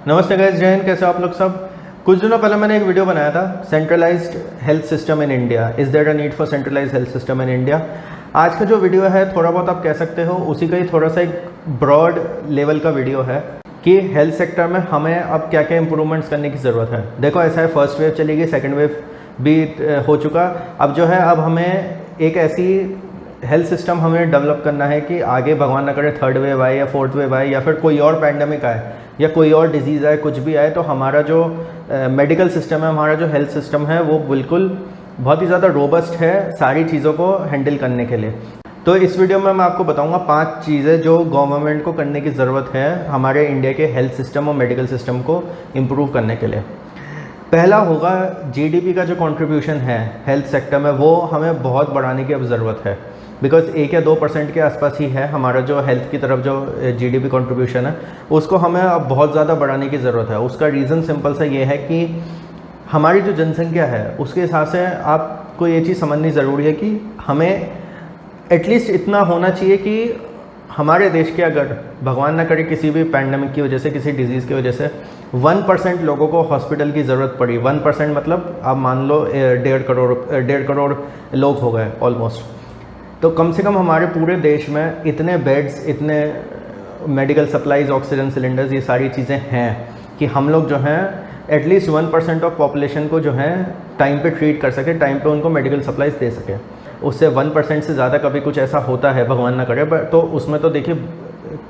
नमस्ते गाइस, जय हिंद। कैसे हो आप लोग सब। कुछ दिनों पहले मैंने एक वीडियो बनाया था, centralised health system in India, is there a need for centralised health system in India. आज का जो वीडियो है थोड़ा बहुत आप कह सकते हो उसी का ही थोड़ा सा एक ब्रॉड लेवल का वीडियो है कि हेल्थ सेक्टर में हमें अब क्या क्या इंप्रूवमेंट्स करने की ज़रूरत है। देखो ऐसा है, फर्स्ट वेव चली गई, सेकेंड वेव भी हो चुका। अब जो है अब हमें एक ऐसी हेल्थ सिस्टम हमें डेवलप करना है कि आगे भगवान ना करे थर्ड वेव आए या फोर्थ वेव आए या फिर कोई और पैंडमिक आए या कोई और डिजीज़ आए, कुछ भी आए, तो हमारा जो मेडिकल सिस्टम है, हमारा जो हेल्थ सिस्टम है वो बिल्कुल बहुत ही ज़्यादा रोबस्ट है सारी चीज़ों को हैंडल करने के लिए। तो इस वीडियो में मैं आपको बताऊंगा 5 चीज़ें जो गवर्नमेंट को करने की ज़रूरत है हमारे इंडिया के हेल्थ सिस्टम और मेडिकल सिस्टम को इम्प्रूव करने के लिए। पहला होगा जीडीपी का जो कंट्रीब्यूशन है हेल्थ सेक्टर में वो हमें बहुत बढ़ाने की अब ज़रूरत है। बिकॉज 1 या 2% के आसपास ही है हमारा जो हेल्थ की तरफ जो जीडीपी कंट्रीब्यूशन है, उसको हमें अब बहुत ज़्यादा बढ़ाने की ज़रूरत है। उसका रीज़न सिंपल सा ये है कि हमारी जो जनसंख्या है उसके हिसाब से आपको ये चीज़ समझनी ज़रूरी है कि हमें एटलीस्ट इतना होना चाहिए कि हमारे देश के अगर भगवान ना करे किसी भी पैंडमिक की वजह से, किसी डिजीज़ की वजह से 1% लोगों को हॉस्पिटल की ज़रूरत पड़ी, 1% मतलब आप मान लो 1.5 करोड़ लोग हो गए ऑलमोस्ट, तो कम से कम हमारे पूरे देश में इतने बेड्स, इतने मेडिकल सप्लाईज, ऑक्सीजन सिलेंडर्स, ये सारी चीज़ें हैं कि हम लोग जो हैं एटलीस्ट 1% ऑफ पॉपुलेशन को जो है टाइम पे ट्रीट कर सके, टाइम पे उनको मेडिकल सप्लाईज दे सके। उससे 1% से ज़्यादा कभी कुछ ऐसा होता है, भगवान ना करे, तो उसमें तो देखिए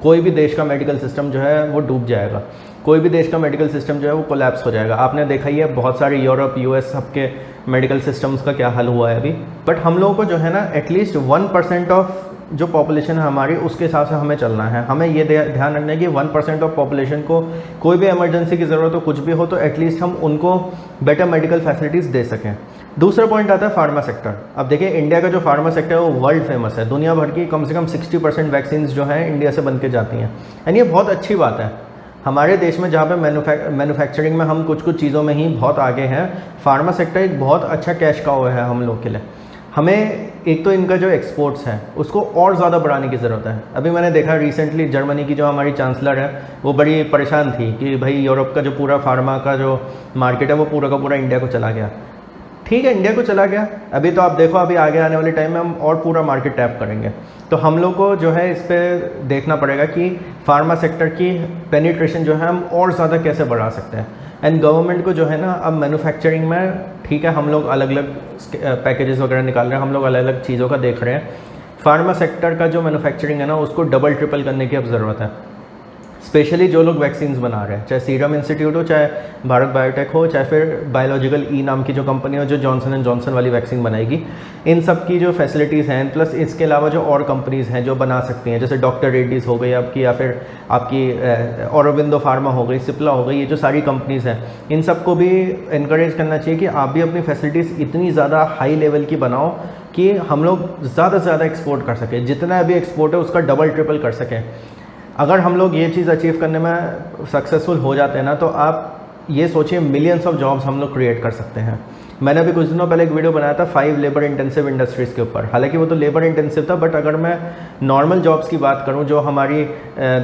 कोई भी देश का मेडिकल सिस्टम जो है वो डूब जाएगा, कोई भी देश का मेडिकल सिस्टम जो है वो कोलैप्स हो जाएगा। आपने देखा ही है बहुत सारे यूरोप, यूएस सबके मेडिकल सिस्टम्स का क्या हाल हुआ है अभी। बट हम लोगों को जो है ना एटलीस्ट 1% ऑफ जो पॉपुलेशन है हमारी, उसके हिसाब से हमें चलना है। हमें ये ध्यान रखना है कि 1% ऑफ पॉपुलेशन को कोई भी इमरजेंसी की ज़रूरत हो, कुछ भी हो, तो एटलीस्ट हम उनको बेटर मेडिकल फैसिलिटीज़ दे सकें। दूसरा पॉइंट आता है फार्मा सेक्टर। अब देखिए इंडिया का जो फार्मा सेक्टर है वो वर्ल्ड फेमस है, दुनिया भर की कम से कम 60% वैक्सीन जो हैं इंडिया से बन के जाती हैं। एंड ये बहुत अच्छी बात है हमारे देश में, जहाँ पे मैन्युफैक्चरिंग में हम कुछ चीज़ों में ही बहुत आगे हैं। फार्मा सेक्टर एक बहुत अच्छा कैश काउ है हम लोग के लिए। हमें एक तो इनका जो एक्सपोर्ट्स है उसको और ज़्यादा बढ़ाने की ज़रूरत है। अभी मैंने देखा रिसेंटली जर्मनी की जो हमारी चांसलर है वो बड़ी परेशान थी कि भाई यूरोप का जो पूरा फार्मा का जो मार्केट है वो पूरा का पूरा इंडिया को चला गया। ठीक है, इंडिया को चला गया, अभी तो आप देखो अभी आगे आने वाले टाइम में हम और पूरा मार्केट टैप करेंगे। तो हम लोग को जो है इस पर देखना पड़ेगा कि फार्मा सेक्टर की पेनिट्रेशन जो है हम और ज़्यादा कैसे बढ़ा सकते हैं। एंड गवर्नमेंट को जो है ना अब मैन्युफैक्चरिंग में, ठीक है हम लोग अलग अलग पैकेजेस वगैरह निकाल रहे हैं, हम लोग अलग अलग चीज़ों का देख रहे हैं। फार्मा सेक्टर का जो मैन्युफैक्चरिंग है ना उसको डबल ट्रिपल करने की अब ज़रूरत है। स्पेशली जो लोग वैक्सीन्स बना रहे हैं, चाहे सीरम इंस्टीट्यूट हो, चाहे भारत बायोटेक हो, चाहे फिर बायोलॉजिकल ई नाम की जो कंपनी हो जो जॉनसन एंड जॉनसन वाली वैक्सीन बनाएगी, इन सब की जो फैसिलिटीज़ हैं, प्लस इसके अलावा जो और कंपनीज़ हैं जो बना सकती हैं, जैसे डॉक्टर रेड्डीज़ हो गई आपकी, या फिर आपकी ऑरोबिंदो फार्मा हो गई, सिप्ला हो गई, ये जो सारी कंपनीज़ हैं इन सबको भी इनकरेज करना चाहिए कि आप भी अपनी फैसिलिटीज़ इतनी ज़्यादा हाई लेवल की बनाओ कि हम लोग ज़्यादा से ज़्यादा एक्सपोर्ट कर सकें, जितना अभी एक्सपोर्ट है उसका डबल ट्रिपल कर सकें। अगर हम लोग ये चीज़ अचीव करने में सक्सेसफुल हो जाते हैं ना, तो आप ये सोचिए मिलियंस ऑफ जॉब्स हम लोग क्रिएट कर सकते हैं। मैंने अभी कुछ दिनों पहले एक वीडियो बनाया था 5 लेबर इंटेंसिव इंडस्ट्रीज़ के ऊपर, हालांकि वो तो लेबर इंटेंसिव था, बट अगर मैं नॉर्मल जॉब्स की बात करूं जो हमारी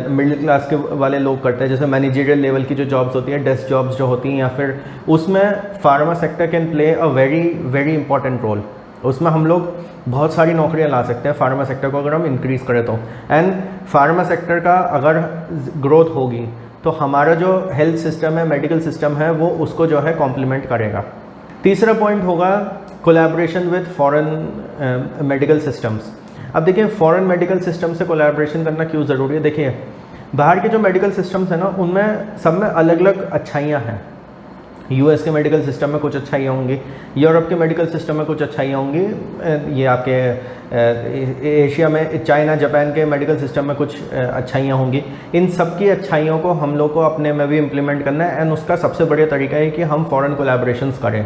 मिडिल क्लास के वाले लोग करते हैं, जैसे मैनेजरियल लेवल की जो जॉब्स होती हैं, डेस्क जॉब्स जो होती हैं, या फिर उसमें pharma sector can play a very very important role. उसमें हम लोग बहुत सारी नौकरियां ला सकते हैं फार्मा सेक्टर को अगर हम इंक्रीज़ करें तो। एंड फार्मा सेक्टर का अगर ग्रोथ होगी तो हमारा जो हेल्थ सिस्टम है, मेडिकल सिस्टम है, वो उसको जो है कॉम्प्लीमेंट करेगा। तीसरा पॉइंट होगा collaboration with foreign medical systems. अब देखिए फॉरेन मेडिकल सिस्टम से कोलैबोरेशन करना क्यों ज़रूरी है। देखिए बाहर के जो मेडिकल सिस्टम्स हैं ना उनमें सब में अलग अलग अच्छाइयाँ हैं। यूएस के मेडिकल सिस्टम में कुछ अच्छाइयाँ होंगी, यूरोप के मेडिकल सिस्टम में कुछ अच्छाइयाँ होंगी, ये आपके एशिया में चाइना जापान के मेडिकल सिस्टम में कुछ अच्छाइयाँ होंगी। इन सब की अच्छाइयों को हम लोग को अपने में भी इम्प्लीमेंट करना है। एंड उसका सबसे बढ़िया तरीका है कि हम फॉरेन कोलैबोरेशंस करें।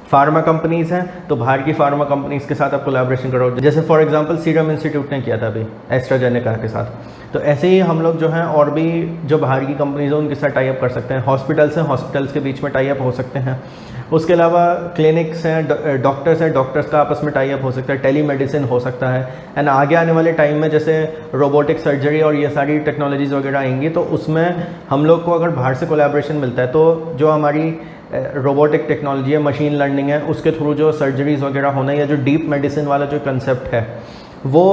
फार्मा कंपनीज़ हैं तो बाहर की फार्मा कंपनीज़ के साथ आप कोलैबोरेशन करो, जैसे फॉर एग्जांपल सीरम इंस्टीट्यूट ने किया था अभी एस्ट्राजेनेका के साथ। तो ऐसे ही हम लोग जो हैं और भी जो बाहर की कंपनीज हैं उनके साथ टाई अप कर सकते हैं। हॉस्पिटल्स हैं, हॉस्पिटल्स के बीच में टाई अप हो सकते हैं। उसके अलावा क्लिनिक्स हैं, डॉक्टर्स का आपस में टाई अप हो सकता है, टेली मेडिसिन हो सकता है। एंड आगे आने वाले टाइम में जैसे रोबोटिक सर्जरी और ये सारी टेक्नोलॉजीज़ वगैरह आएंगी, तो उसमें हम लोग को अगर बाहर से कोलैबोरेशन मिलता है तो जो हमारी रोबोटिक टेक्नोलॉजी है, मशीन लर्निंग है, उसके थ्रू जो सर्जरीज़ वगैरह होना या जो डीप मेडिसिन वाला जो कंसेप्ट है वो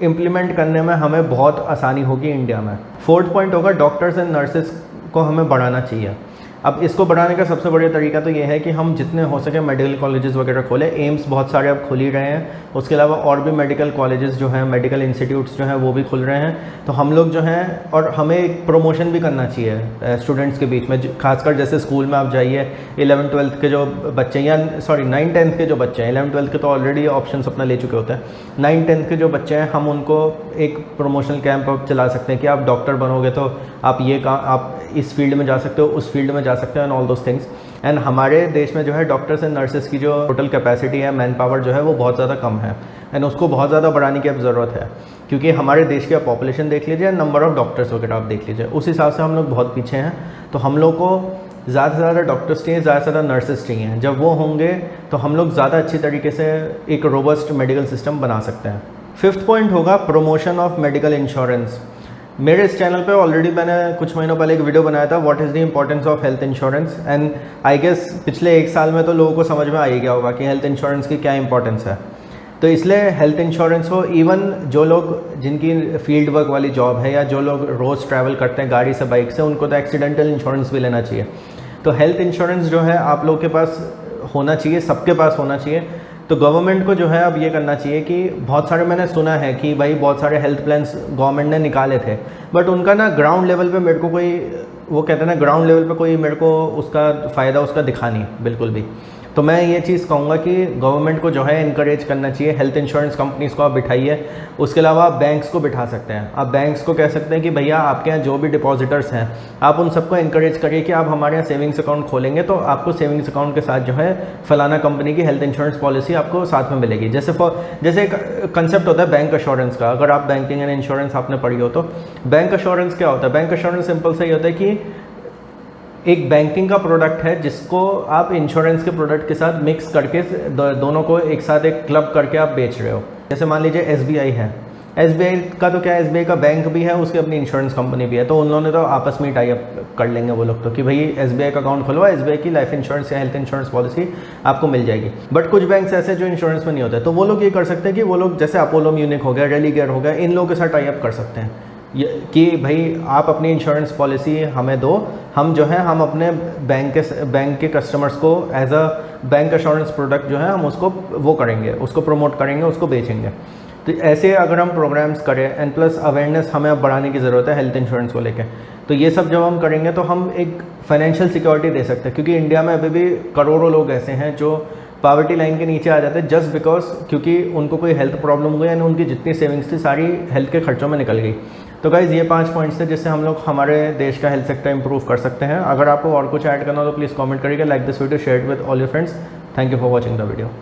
इम्प्लीमेंट करने में हमें बहुत आसानी होगी इंडिया में। फोर्थ पॉइंट होगा डॉक्टर्स एंड नर्सेस को हमें बढ़ाना चाहिए। अब इसको बढ़ाने का सबसे बढ़िया तरीका तो ये है कि हम जितने हो सके मेडिकल कॉलेजेस वगैरह खोलें। एम्स बहुत सारे अब खुल ही रहे हैं, उसके अलावा और भी मेडिकल कॉलेजेस जो हैं, मेडिकल इंस्टीट्यूट्स जो हैं वो भी खुल रहे हैं। तो हम लोग जो हैं, और हमें एक प्रमोशन भी करना चाहिए स्टूडेंट्स के बीच में, खासकर जैसे स्कूल में आप जाइए 11th-12th के जो बच्चे हैं, या सॉरी 9th-10th के जो बच्चे हैं, 11th-12th के तो ऑलरेडी ऑप्शन अपना ले चुके होते हैं, 9th-10th के जो बच्चे हैं हम उनको एक प्रमोशनल कैंप चला सकते हैं कि आप डॉक्टर बनोगे तो आप ये काम, आप इस फील्ड में जा सकते हो, उस फील्ड में जा सकते हो, and all those things. And हमारे देश में जो है डॉक्टर्स एंड नर्सेस की जो टोटल कैपेसिटी है, मैन पावर जो है वो बहुत ज़्यादा कम है, एंड उसको बहुत ज़्यादा बढ़ाने की अब ज़रूरत है, क्योंकि हमारे देश की पॉपुलेशन देख लीजिए, नंबर ऑफ़ डॉक्टर्स वगैरह आप देख लीजिए, उस हिसाब से हम लोग बहुत पीछे हैं। तो हम लोग को ज़्यादा से ज़्यादा डॉक्टर्स चाहिए, ज़्यादा से ज़्यादा नर्सेस चाहिए। जब वो होंगे तो हम लोग ज़्यादा अच्छी तरीके से एक रोबस्ट मेडिकल सिस्टम बना सकते हैं। फिफ्थ पॉइंट होगा प्रमोशन ऑफ मेडिकल इंश्योरेंस। मेरे इस चैनल पे ऑलरेडी मैंने कुछ महीनों पहले एक वीडियो बनाया था, what is the importance of health insurance, and I guess पिछले 1 साल में तो लोगों को समझ में आ ही गया होगा कि हेल्थ इंश्योरेंस की क्या इंपॉर्टेंस है। तो इसलिए हेल्थ इंश्योरेंस हो, इवन जो लोग जिनकी फील्ड वर्क वाली जॉब है या जो लोग रोज़ ट्रैवल करते हैं गाड़ी से, बाइक से, उनको तो एक्सीडेंटल इंश्योरेंस भी लेना चाहिए। तो हेल्थ इंश्योरेंस जो है आप लोग के पास होना चाहिए, सबके पास होना चाहिए। तो गवर्नमेंट को जो है अब ये करना चाहिए कि बहुत सारे, मैंने सुना है कि भाई बहुत सारे हेल्थ प्लान्स गवर्नमेंट ने निकाले थे, बट उनका ना ग्राउंड लेवल पे मेरे को कोई, वो कहते हैं ना ग्राउंड लेवल पे कोई मेरे को उसका फ़ायदा उसका दिखा नहीं बिल्कुल भी। तो मैं ये चीज़ कहूँगा कि गवर्नमेंट को जो है इनकरेज करना चाहिए, हेल्थ इंश्योरेंस कंपनीज़ को आप बिठाइए। उसके अलावा आप बैंक्स को बिठा सकते हैं, आप बैंक्स को कह सकते हैं कि भैया आपके यहाँ जो भी डिपॉजिटर्स हैं आप उन सबको इनकरेज करिए कि आप हमारे यहाँ सेविंग्स अकाउंट खोलेंगे तो आपको सेविंग्स अकाउंट के साथ जो है फलाना कंपनी की हेल्थ इंश्योरेंस पॉलिसी आपको साथ में मिलेगी। जैसे एक कंसेप्ट होता है बैंक अश्योरेंस का, अगर आप बैंकिंग एंड इंश्योरेंस आपने पढ़ी हो तो बैंक अश्योरेंस क्या होता है? बैंक अश्योरेंस सिंपल से ही होता है कि एक बैंकिंग का प्रोडक्ट है जिसको आप इंश्योरेंस के प्रोडक्ट के साथ मिक्स करके दोनों को एक साथ एक क्लब करके आप बेच रहे हो। जैसे मान लीजिए SBI है, SBI का तो क्या है, SBI का बैंक भी है, उसकी अपनी इंश्योरेंस कंपनी भी है, तो उन लोगों ने तो आपस में टाई अप कर लेंगे वो लोग तो कि भाई SBI का अकाउंट खोलो, SBI की लाइफ इंश्योरेंस या हेल्थ इंश्योरेंस पॉलिसी आपको मिल जाएगी। बट कुछ बैंक्स ऐसे जो इंश्योरेंस में नहीं होते, तो वो लोग ये कर सकते हैं कि वो लोग जैसे अपोलो म्यूनिक हो गया, रेलिगेयर हो गया, इन लोगों के साथ टाई अप कर सकते हैं कि भाई आप अपनी इंश्योरेंस पॉलिसी हमें दो, हम जो है हम अपने बैंक के कस्टमर्स को as a bank assurance product जो है हम उसको वो करेंगे, उसको प्रमोट करेंगे, उसको बेचेंगे। तो ऐसे अगर हम प्रोग्राम्स करें, एंड प्लस अवेयरनेस हमें अब बढ़ाने की ज़रूरत है हेल्थ इंश्योरेंस को लेकर, तो ये सब जब हम करेंगे तो हम एक फाइनेंशियल सिक्योरिटी दे सकते हैं, क्योंकि इंडिया में अभी भी करोड़ों लोग ऐसे हैं जो पॉवर्टी लाइन के नीचे आ जाते हैं जस्ट बिकॉज क्योंकि उनको कोई हेल्थ प्रॉब्लम हुई एंड उनकी जितनी सेविंग्स थी सारी हेल्थ के खर्चों में निकल गई। तो गाइज़ ये 5 पॉइंट्स थे जिससे हम लोग हमारे देश का हेल्थ सेक्टर इंप्रूव कर सकते हैं। अगर आपको और कुछ ऐड करना हो तो प्लीज़ कमेंट करिएगा, like this video, share it with all your friends. Thank you for watching the video.